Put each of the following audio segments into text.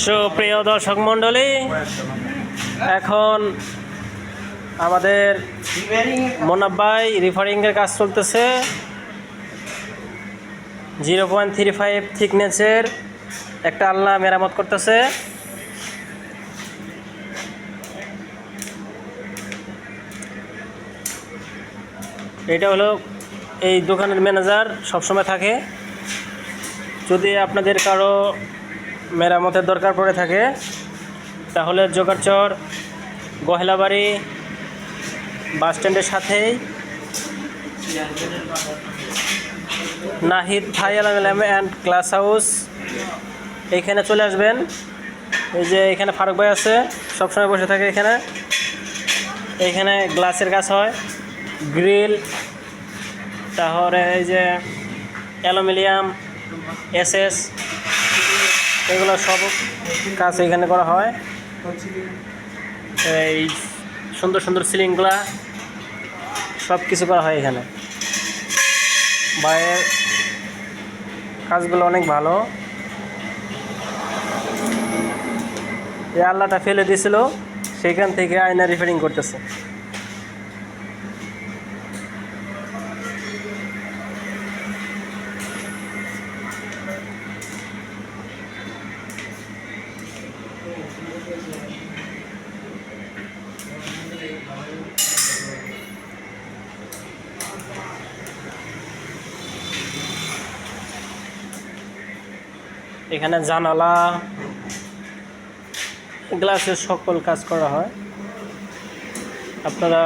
সুপ্রিয় দর্শক মণ্ডলী, এখন আমাদের মোনাব্বাই রিফারিংয়ের কাজ চলতেছে। 0.35 থিকনেসের একটা আলনা মেরামত করতেছে। এটা হলো এই দোকানের ম্যানেজার সবসময় থাকে। যদি আপনাদের কারো মেরামতের দরকার পড়ে থাকে তাহলে জোগাড়চর গহেলাবাড়ি বাস স্ট্যান্ডের সাথেই নাহিদ থাই আলম অ্যান্ড গ্লাস হাউস, এইখানে চলে আসবেন। এই যে এখানে ফারুক ভাই আছে, সবসময় বসে থাকে এখানে। এইখানে গ্লাসের কাজ হয়, গ্রিল, তারপরে এই যে অ্যালুমিনিয়াম, এসএস, এগুলো সব কাজ এখানে করা হয়। এই সুন্দর সুন্দর সিলিংগুলা সব কিছু করা হয় এখানে। বাইরের কাজগুলো অনেক ভালো। এই আল্লাটা ফেলে দিয়েছিল, সেইখান থেকে আয়না রিপেয়ারিং করতেছে। এখানে জানালা, গ্লাসের সকল কাজ করা হয়। আপনারা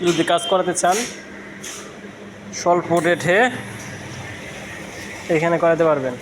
যদি কাজ করাতে চান স্বল্প রেটে এখানে করাতে পারবেন।